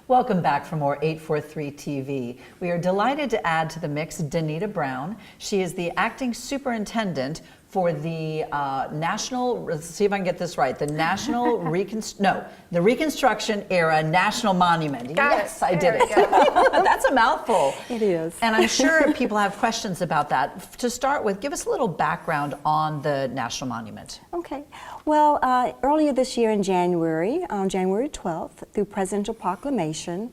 Welcome back for more 843 TV. We are delighted to add to the mix Danita Brown. She is the acting superintendent for the National, let's see if I can get this right, the National the Reconstruction Era National Monument. Yes, I did it. That's a mouthful. It is. And I'm sure people have questions about that. To start with, give us a little background on the National Monument. Okay. Well, earlier this year in January, on January 12th, through presidential proclamation,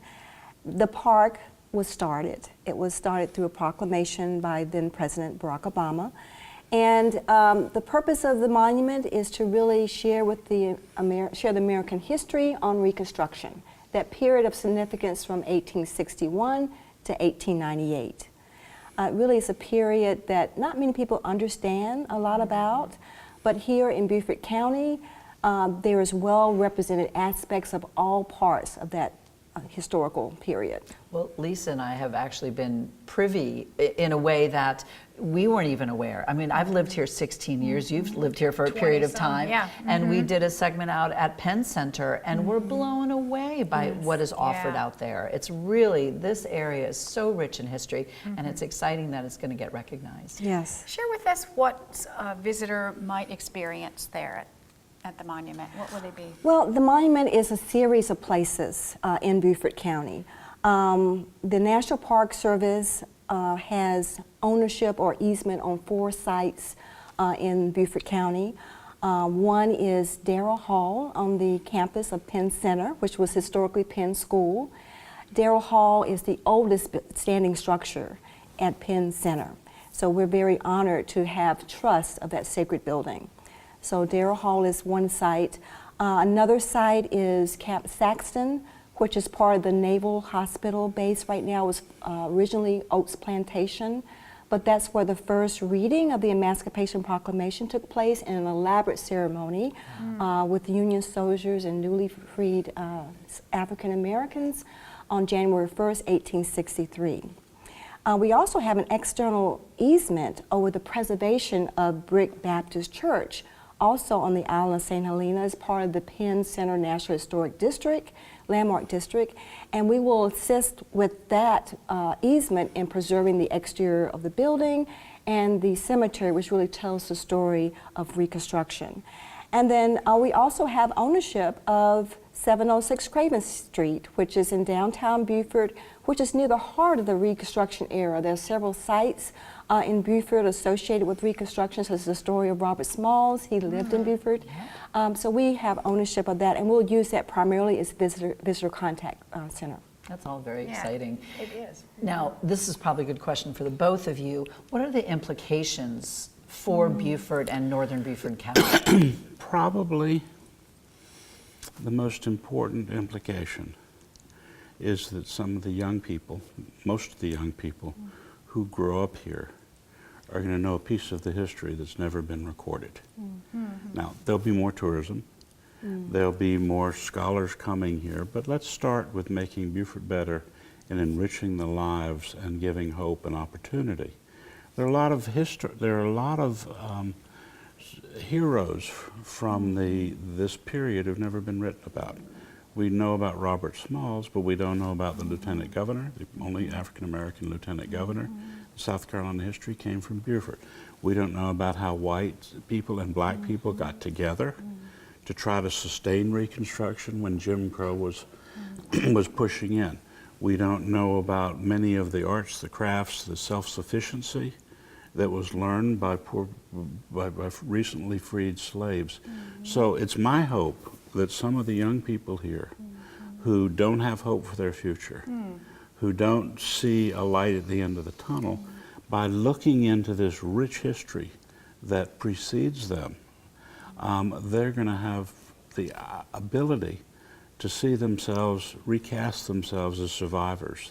the park was started. It was started through a proclamation by then President Barack Obama. And the purpose of the monument is to really share with the American history on Reconstruction, that period of significance from 1861 to 1898. It really is a period that not many people understand a lot about, but here in Beaufort County, there is well-represented aspects of all parts of that historical period. Well, Lisa and I have actually been privy in a way that we weren't even aware. I mean, I've lived here 16 years. You've lived here for a period of time. Yeah. And we did a segment out at Penn Center, and we're blown away by what is offered out there. It's really, this area is so rich in history, and it's exciting that it's going to get recognized. Yes. Share with us what a visitor might experience there at the monument. What would they be? Well, the monument is a series of places in Beaufort County. The National Park Service has ownership or easement on 4 sites in Beaufort County. One is Darrell Hall on the campus of Penn Center, which was historically Penn School. Darrell Hall is the oldest standing structure at Penn Center. So we're very honored to have trust of that sacred building. So Darrell Hall is one site. Another site is Camp Saxton, which is part of the Naval Hospital base right now. It was originally Oaks Plantation, but that's where the first reading of the Emancipation Proclamation took place in an elaborate ceremony with Union soldiers and newly freed African Americans on January 1st, 1863. We also have an external easement over the preservation of Brick Baptist Church, also on the island of St. Helena, as part of the Penn Center National Historic District, Landmark District, and we will assist with that easement in preserving the exterior of the building and the cemetery, which really tells the story of Reconstruction. And then we also have ownership of 706 Craven Street, which is in downtown Beaufort, which is near the heart of the Reconstruction era. There are several sites in Beaufort associated with Reconstruction, such as the story of Robert Smalls. He lived in Beaufort. So we have ownership of that, and we'll use that primarily as visitor contact center. That's all very exciting. It is. Now, this is probably a good question for the both of you. What are the implications for Beaufort and Northern Beaufort County? Probably the most important implication is that some of the young people, most of the young people who grow up here are going to know a piece of the history that's never been recorded. Now, there'll be more tourism, there'll be more scholars coming here, but let's start with making Beaufort better and enriching the lives and giving hope and opportunity. There are a lot of heroes from this period who've never been written about. We know about Robert Smalls, but we don't know about the Lieutenant Governor, the only African-American Lieutenant Governor. South Carolina history came from Beaufort. We don't know about how white people and black people got together to try to sustain Reconstruction when Jim Crow was pushing in. We don't know about many of the arts, the crafts, the self-sufficiency that was learned by recently freed slaves. So it's my hope that some of the young people here who don't have hope for their future, who don't see a light at the end of the tunnel, by looking into this rich history that precedes them, they're going to have the ability to see themselves, recast themselves as survivors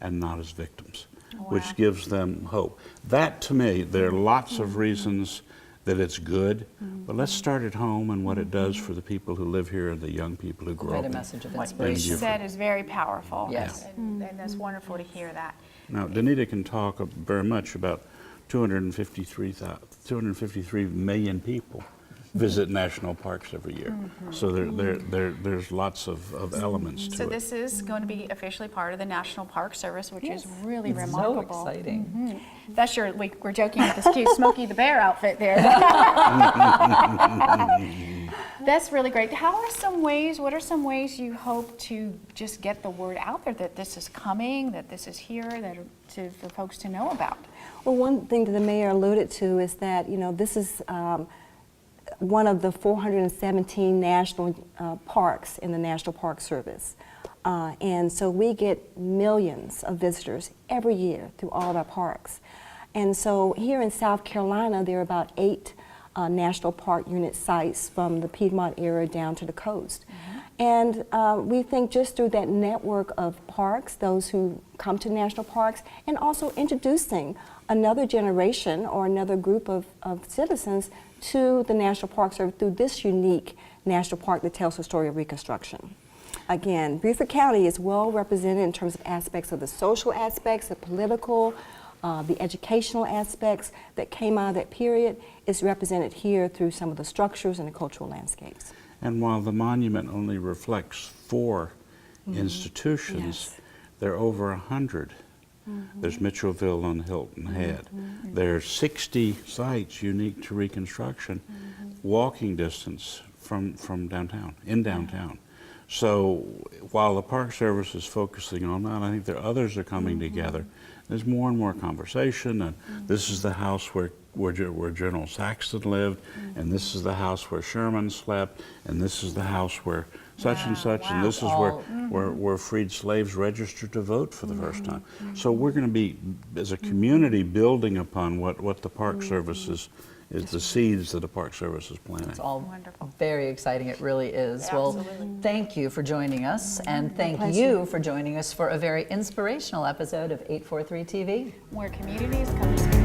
and not as victims, which gives them hope. That, to me, there are lots of reasons that it's good, but let's start at home and what it does for the people who live here and the young people who grow up. Quite a message of What you inspiration. said is very powerful. Yes. And that's wonderful to hear that. Now, Danita can talk very much about 253 million people visit national parks every year. So there's lots of elements to So it. this is going to be officially part of the National Park Service, which is really So remarkable. exciting. That's your, we're joking with this cute Smokey the Bear outfit there. That's really great. What are some ways you hope to just get the word out there that this is coming, that this is here, for folks to know about? Well, one thing that the mayor alluded to is that, this is one of the 417 national parks in the National Park Service. And so we get millions of visitors every year through all of our parks. And so here in South Carolina, there are about 8 National Park Unit sites from the Piedmont area down to the coast. And we think just through that network of parks, those who come to national parks, and also introducing another generation or another group of citizens to the National Park Service through this unique national park that tells the story of Reconstruction. Again, Beaufort County is well represented in terms of aspects of the social aspects, the political, the educational aspects that came out of that period is represented here through some of the structures and the cultural landscapes. And while the monument only reflects 4 institutions, Yes. there are over 100. There's Mitchellville on Hilton Head. There are 60 sites unique to Reconstruction, walking distance from downtown, in downtown. So while the Park Service is focusing on that, I think there are others are coming together. There's more and more conversation, and this is the house where General Saxton lived, and this is the house where Sherman slept, and this is the house where such and such, and this is where freed slaves registered to vote for the first time. So we're going to be, as a community, building upon what the Park Service is the seeds that the Park Service is planting. It's all Wonderful. very exciting. It really is. Yeah, Well, absolutely. thank you for joining us, and thank pleasure. you for joining us for a very inspirational episode of 843 TV. Where communities come to